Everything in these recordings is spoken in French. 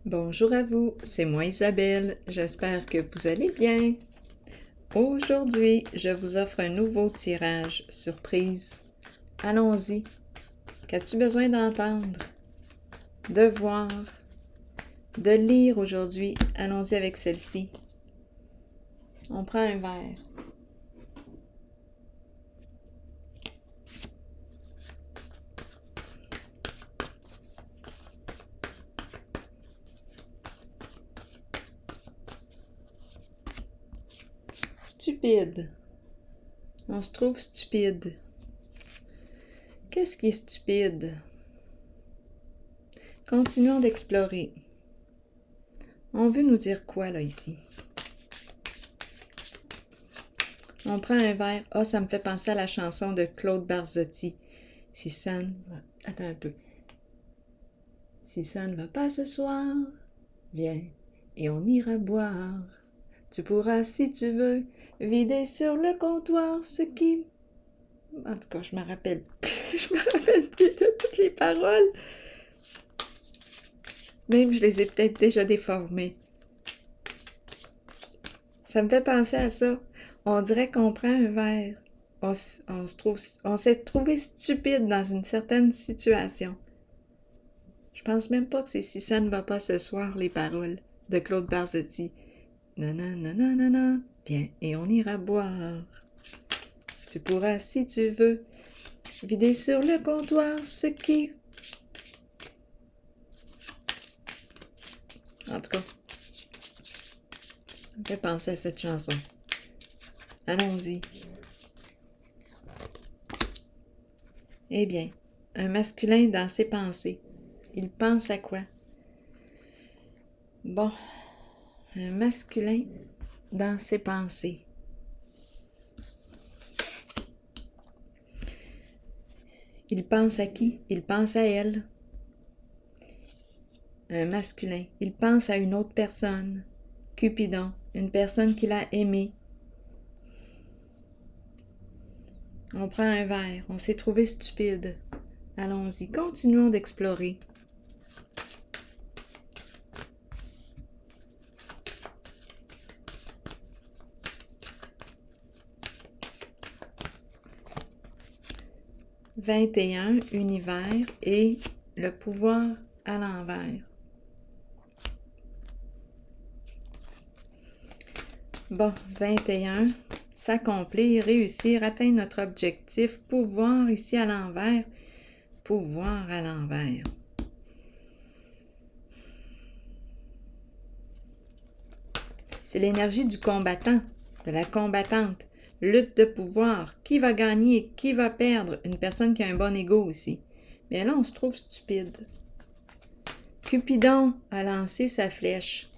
Bonjour à vous, c'est moi Isabelle, j'espère que vous allez bien. Aujourd'hui, je vous offre un nouveau tirage surprise. Allons-y. Qu'as-tu besoin d'entendre, de voir, de lire aujourd'hui? Allons-y avec celle-ci. On prend un verre. Stupide. On se trouve stupide. Qu'est-ce qui est stupide? Continuons d'explorer. On veut nous dire quoi, là, ici? On prend un verre. Ah, ça me fait penser à la chanson de Claude Barzotti. Si ça ne va... Attends un peu. Si ça ne va pas ce soir, viens et on ira boire. Tu pourras, si tu veux, vider sur le comptoir ce qui... En tout cas, je me rappelle plus. Je me rappelle plus de toutes les paroles. Même, je les ai peut-être déjà déformées. Ça me fait penser à ça. On dirait qu'on prend un verre. On s'est trouvé stupide dans une certaine situation. Je pense même pas que c'est Si ça ne va pas ce soir, les paroles de Claude Barzotti. Nanana, viens et on ira boire. Tu pourras, si tu veux, vider sur le comptoir ce qui... En tout cas, ça me fait penser à cette chanson. Allons-y. Eh bien, un masculin dans ses pensées. Il pense à quoi? Bon, un masculin dans ses pensées. Il pense à qui? Il pense à elle. Un masculin. Il pense à une autre personne. Cupidon, une personne qu'il a aimée. On prend un verre. On s'est trouvé stupide. Allons-y, continuons d'explorer. « 21, univers et le pouvoir à l'envers. » Bon, 21, s'accomplir, réussir, atteindre notre objectif, pouvoir ici à l'envers, pouvoir à l'envers. C'est l'énergie du combattant, de la combattante. Lutte de pouvoir. Qui va gagner? Qui va perdre? Une personne qui a un bon ego aussi. Mais là, on se trouve stupide. Cupidon a lancé sa flèche.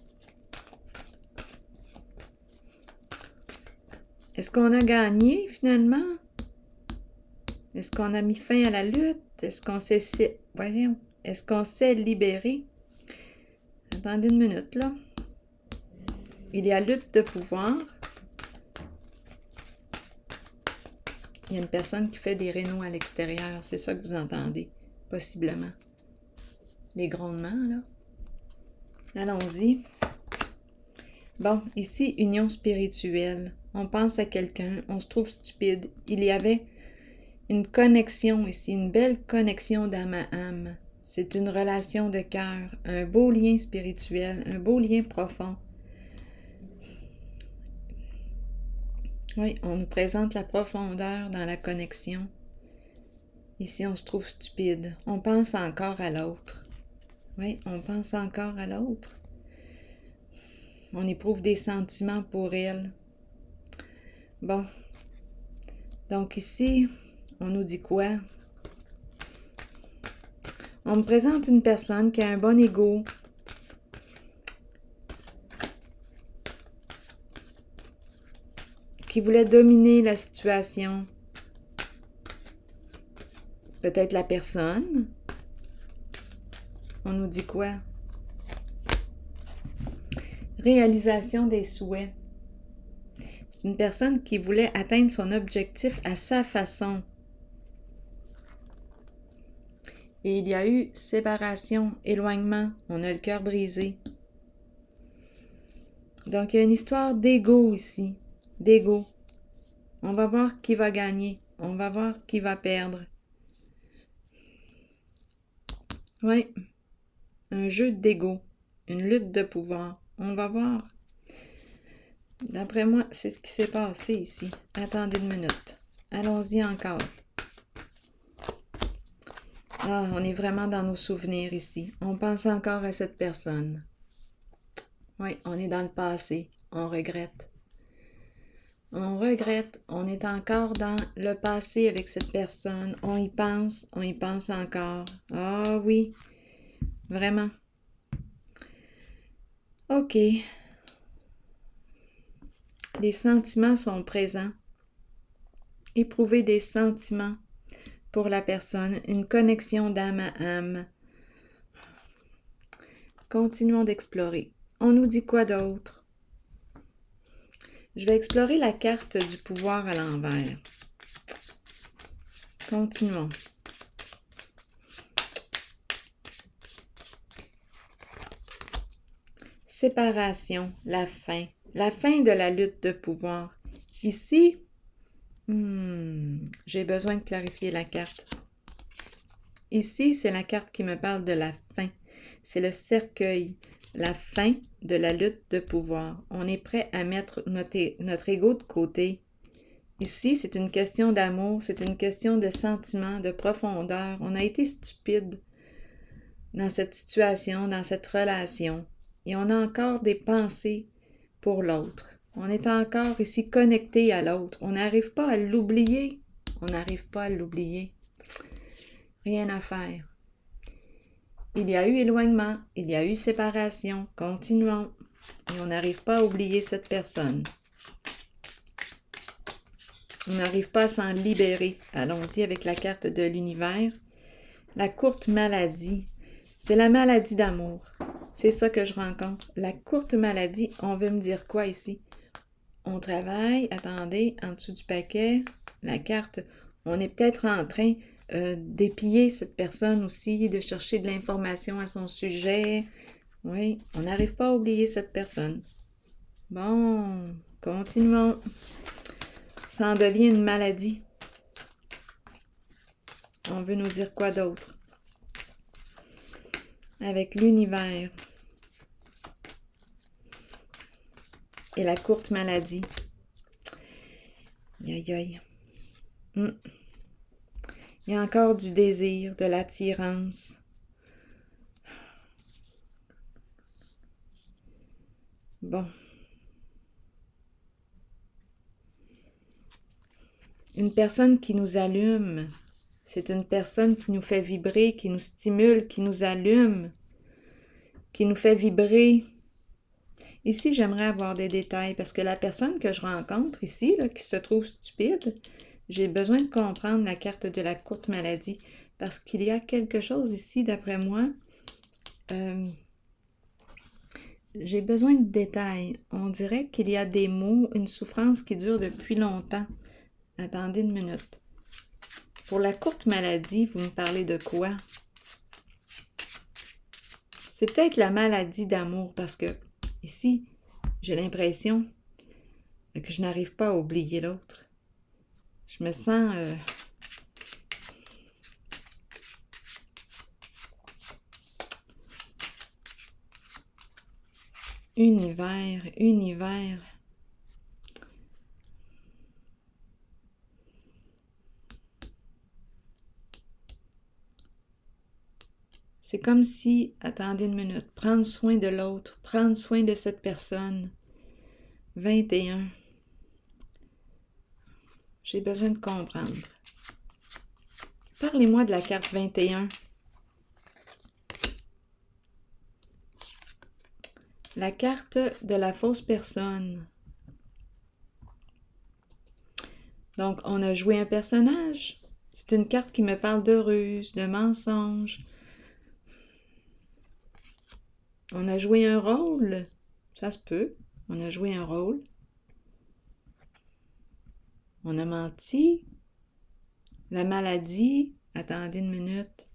Est-ce qu'on a gagné finalement? Est-ce qu'on a mis fin à la lutte? Est-ce qu'on s'est... Voyons. Est-ce qu'on s'est libéré? Attendez une minute, là. Il y a lutte de pouvoir. Il y a une personne qui fait des rénaux à l'extérieur. C'est ça que vous entendez, possiblement. Les grondements, là. Allons-y. Bon, ici, union spirituelle. On pense à quelqu'un, on se trouve stupide. Il y avait une connexion ici, une belle connexion d'âme à âme. C'est une relation de cœur, un beau lien spirituel, un beau lien profond. Oui, on nous présente la profondeur dans la connexion. Ici, on se trouve stupide. On pense encore à l'autre. Oui, on pense encore à l'autre. On éprouve des sentiments pour elle. Bon. Donc ici, on nous dit quoi? On me présente une personne qui a un bon ego. Qui voulait dominer la situation. Peut-être la personne. On nous dit quoi? Réalisation des souhaits. C'est une personne qui voulait atteindre son objectif à sa façon. Et il y a eu séparation, éloignement, on a le cœur brisé. Donc, il y a une histoire d'ego ici, d'ego. On va voir qui va gagner, on va voir qui va perdre. Oui, un jeu d'ego, une lutte de pouvoir. On va voir. D'après moi, c'est ce qui s'est passé ici. Attendez une minute. Allons-y encore. Ah, on est vraiment dans nos souvenirs ici. On pense encore à cette personne. Oui, on est dans le passé. On regrette. On regrette. On est encore dans le passé avec cette personne. On y pense encore. Ah oui, vraiment. OK. Les sentiments sont présents. Éprouver des sentiments pour la personne, une connexion d'âme à âme. Continuons d'explorer. On nous dit quoi d'autre? Je vais explorer la carte du pouvoir à l'envers. Continuons. Séparation, la fin de la lutte de pouvoir. Ici, j'ai besoin de clarifier la carte. Ici, c'est la carte qui me parle de la fin. C'est le cercueil, la fin de la lutte de pouvoir. On est prêt à mettre notre ego de côté. Ici, c'est une question d'amour, c'est une question de sentiment, de profondeur. On a été stupide dans cette situation, dans cette relation. Et on a encore des pensées pour l'autre. On est encore ici connecté à l'autre. On n'arrive pas à l'oublier. On n'arrive pas à l'oublier. Rien à faire. Il y a eu éloignement, il y a eu séparation. Continuons. Et on n'arrive pas à oublier cette personne. On n'arrive pas à s'en libérer. Allons-y avec la carte de l'univers. La courte maladie. C'est la maladie d'amour. C'est ça que je rencontre. La courte maladie, on veut me dire quoi ici? On travaille, attendez, en dessous du paquet, la carte, on est peut-être en train d'épier cette personne aussi, de chercher de l'information à son sujet. Oui, on n'arrive pas à oublier cette personne. Bon, continuons. Ça en devient une maladie. On veut nous dire quoi d'autre? Avec l'univers et la courte maladie. Aïe, aïe. Il y a encore du désir, de l'attirance. Bon. Une personne qui nous allume, c'est une personne qui nous fait vibrer, qui nous stimule, qui nous allume, qui nous fait vibrer. Ici, j'aimerais avoir des détails parce que la personne que je rencontre ici, là, qui se trouve stupide, j'ai besoin de comprendre la carte de la courte maladie parce qu'il y a quelque chose ici, d'après moi. J'ai besoin de détails. On dirait qu'il y a des maux, une souffrance qui dure depuis longtemps. Attendez une minute. Pour la courte maladie, vous me parlez de quoi? C'est peut-être la maladie d'amour parce que ici, j'ai l'impression que je n'arrive pas à oublier l'autre. Je me sens... Univers. C'est comme si, attendez une minute, prendre soin de l'autre, prendre soin de cette personne. 21. J'ai besoin de comprendre. Parlez-moi de la carte 21. La carte de la fausse personne. Donc, on a joué un personnage. C'est une carte qui me parle de ruse, de mensonge. On a joué un rôle. Ça se peut. On a joué un rôle. On a menti. La maladie. Attendez une minute.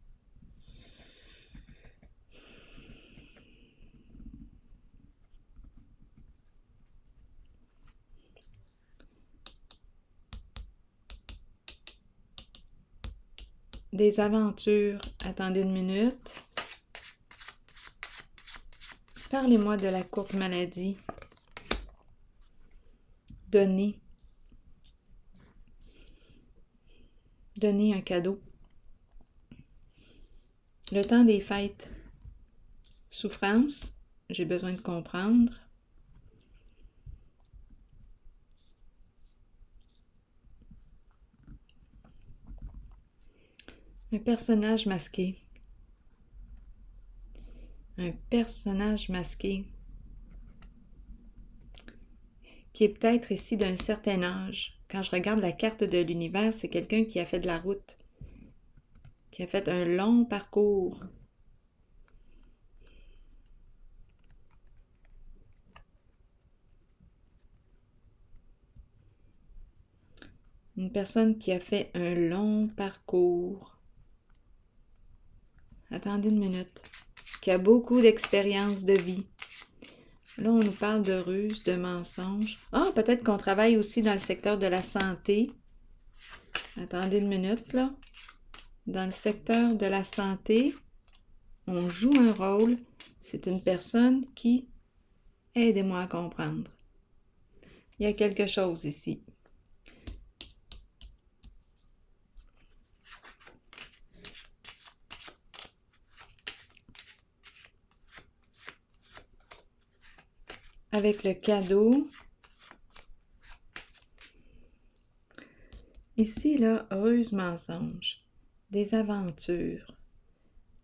des aventures. Attendez une minute. Parlez-moi de la courte maladie. Donnez. Donnez un cadeau. Le temps des fêtes. Souffrance. J'ai besoin de comprendre. Un personnage masqué. Un personnage masqué qui est peut-être ici d'un certain âge. Quand je regarde la carte de l'univers, c'est quelqu'un qui a fait de la route, qui a fait un long parcours. Une personne qui a fait un long parcours. Attendez une minute. Qui a beaucoup d'expérience de vie. Là, on nous parle de ruse, de mensonges. Ah, peut-être qu'on travaille aussi dans le secteur de la santé. Attendez une minute, là. Dans le secteur de la santé, on joue un rôle. C'est une personne qui... Aidez-moi à comprendre. Il y a quelque chose ici. Avec le cadeau. Ici, là, ruse, mensonge. Des aventures.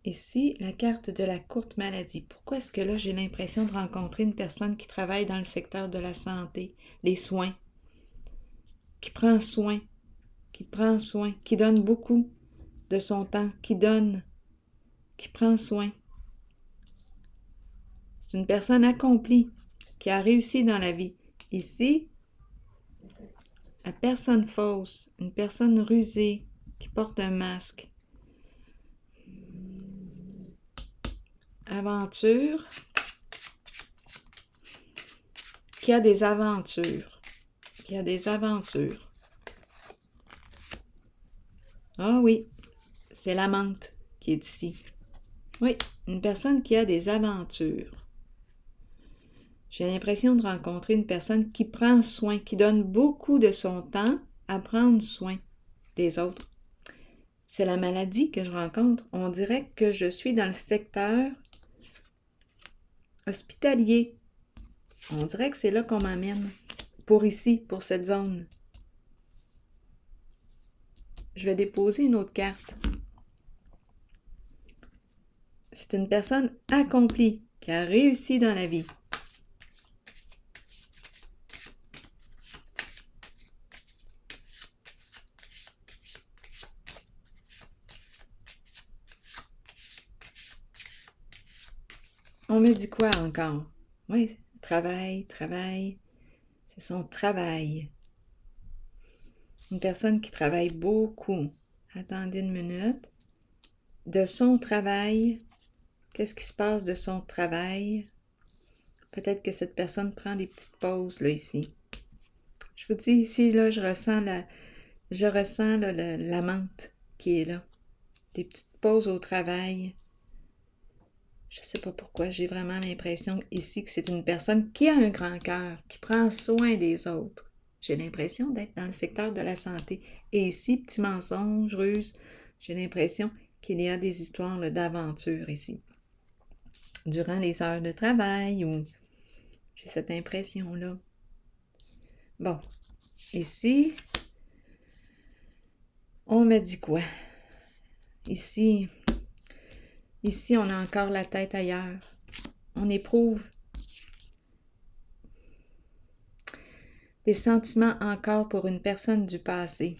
Ici, la carte de la courte maladie. Pourquoi est-ce que là, j'ai l'impression de rencontrer une personne qui travaille dans le secteur de la santé, les soins, qui prend soin, qui donne beaucoup de son temps, qui donne, qui prend soin. C'est une personne accomplie, qui a réussi dans la vie. Ici, la personne fausse, une personne rusée, qui porte un masque. Aventure, qui a des aventures, Ah oui, c'est la menthe qui est ici. Oui, une personne qui a des aventures. J'ai l'impression de rencontrer une personne qui prend soin, qui donne beaucoup de son temps à prendre soin des autres. C'est la maladie que je rencontre. On dirait que je suis dans le secteur hospitalier. On dirait que c'est là qu'on m'amène. Pour ici, pour cette zone. Je vais déposer une autre carte. C'est une personne accomplie, qui a réussi dans la vie. On me dit quoi encore? Oui, travail. C'est son travail. Une personne qui travaille beaucoup. Attendez une minute. De son travail. Qu'est-ce qui se passe de son travail? Peut-être que cette personne prend des petites pauses, là, ici. Je vous dis, ici, là, je ressens la menthe qui est là. Des petites pauses au travail. Je ne sais pas pourquoi, j'ai vraiment l'impression ici que c'est une personne qui a un grand cœur, qui prend soin des autres. J'ai l'impression d'être dans le secteur de la santé. Et ici, petit mensonge, ruse, j'ai l'impression qu'il y a des histoires d'aventure ici. Durant les heures de travail, ou j'ai cette impression-là. Bon, ici, on me dit quoi? Ici, on a encore la tête ailleurs. On éprouve des sentiments encore pour une personne du passé.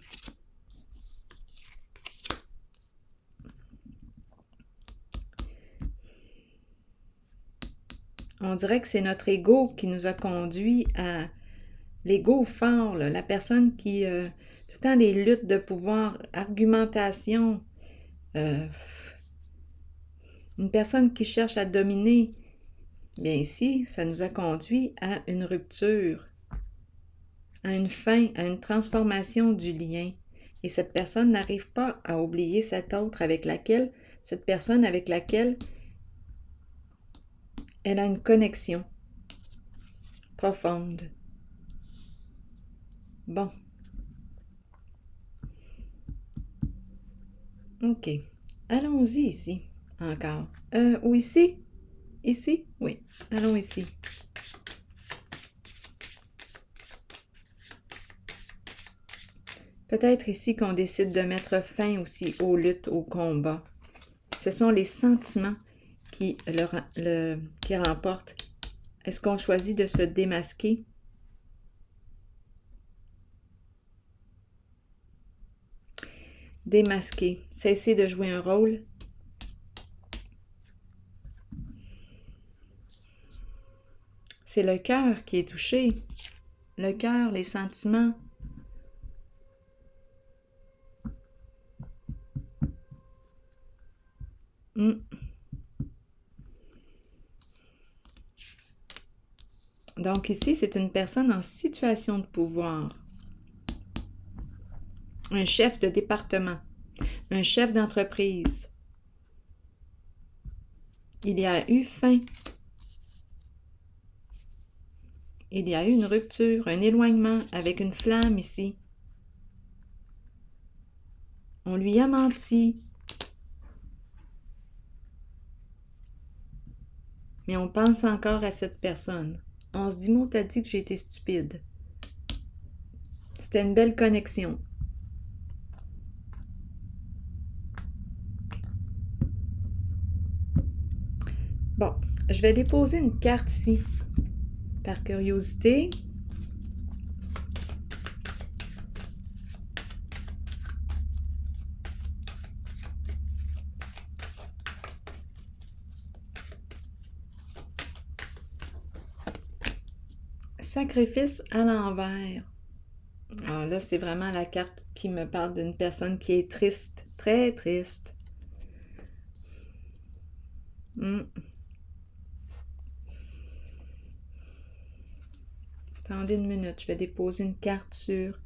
On dirait que c'est notre ego qui nous a conduit à l'ego fort, là, la personne qui, tout le temps des luttes de pouvoir, argumentation, une personne qui cherche à dominer. Bien ici, ça nous a conduit à une rupture, à une fin, à une transformation du lien. Et cette personne n'arrive pas à oublier cette personne avec laquelle elle a une connexion profonde. Bon. OK. Allons-y ici, encore. Ou ici? Ici? Oui. Allons ici. Peut-être ici qu'on décide de mettre fin aussi aux luttes, aux combats. Ce sont les sentiments qui remportent. Est-ce qu'on choisit de se démasquer? Démasquer, cesser de jouer un rôle. C'est le cœur qui est touché. Le cœur, les sentiments. Donc ici, c'est une personne en situation de pouvoir. Un chef de département, un chef d'entreprise. Il y a eu faim. Il y a eu une rupture, un éloignement avec une flamme ici. On lui a menti. Mais on pense encore à cette personne. On se dit, moi, t'as dit que j'ai été stupide. C'était une belle connexion. Bon, je vais déposer une carte ici, par curiosité. Sacrifice à l'envers. Alors là, c'est vraiment la carte qui me parle d'une personne qui est triste, très triste. Attendez une minute, je vais déposer une carte sur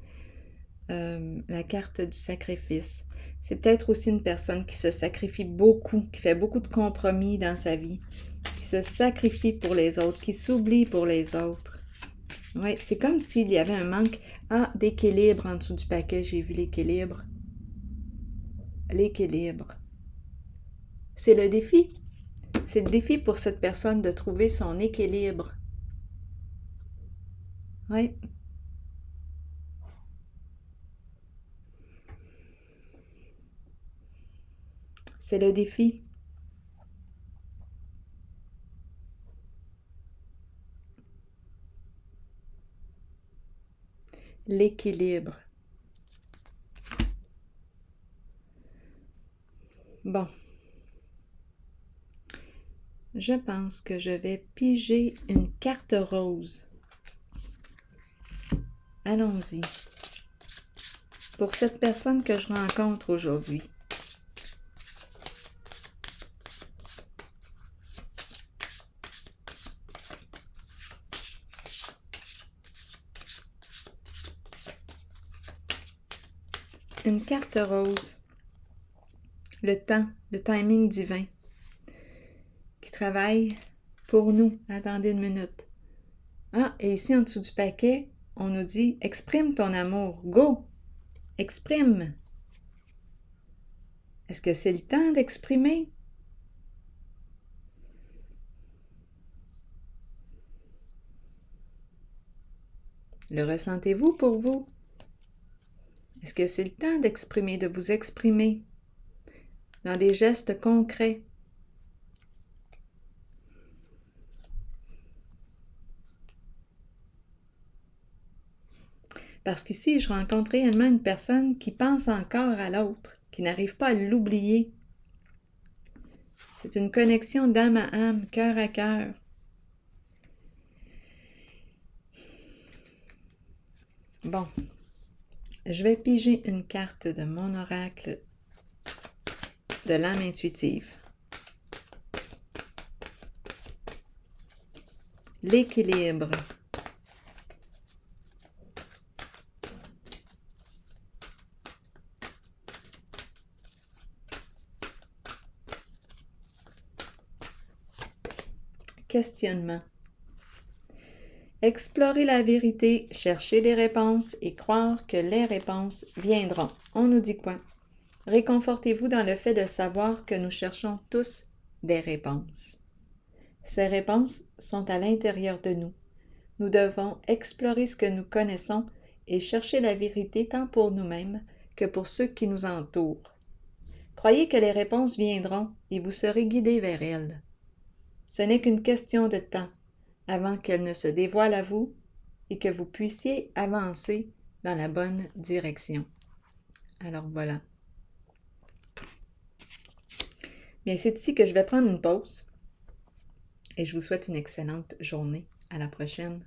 la carte du sacrifice. C'est peut-être aussi une personne qui se sacrifie beaucoup, qui fait beaucoup de compromis dans sa vie, qui se sacrifie pour les autres, qui s'oublie pour les autres. Oui, c'est comme s'il y avait un manque d'équilibre en dessous du paquet. J'ai vu l'équilibre. L'équilibre. C'est le défi. C'est le défi pour cette personne de trouver son équilibre. Oui. C'est le défi. L'équilibre. Bon. Je pense que je vais piger une carte rose. Allons-y. Pour cette personne que je rencontre aujourd'hui. Une carte rose. Le temps, le timing divin. Qui travaille pour nous. Attendez une minute. Et ici, en dessous du paquet, on nous dit « Exprime ton amour. Go! Exprime! » Est-ce que c'est le temps d'exprimer? Le ressentez-vous pour vous? Est-ce que c'est le temps d'exprimer, de vous exprimer dans des gestes concrets? Parce qu'ici, je rencontre réellement une personne qui pense encore à l'autre, qui n'arrive pas à l'oublier. C'est une connexion d'âme à âme, cœur à cœur. Bon, je vais piger une carte de mon oracle de l'âme intuitive. L'équilibre. questionnement. Explorer la vérité, chercher des réponses et croire que les réponses viendront. On nous dit quoi? Réconfortez-vous dans le fait de savoir que nous cherchons tous des réponses. Ces réponses sont à l'intérieur de nous. Nous devons explorer ce que nous connaissons et chercher la vérité tant pour nous-mêmes que pour ceux qui nous entourent. Croyez que les réponses viendront et vous serez guidés vers elles. Ce n'est qu'une question de temps avant qu'elles ne se dévoilent à vous et que vous puissiez avancer dans la bonne direction. Alors voilà. Bien, c'est ici que je vais prendre une pause et je vous souhaite une excellente journée. À la prochaine.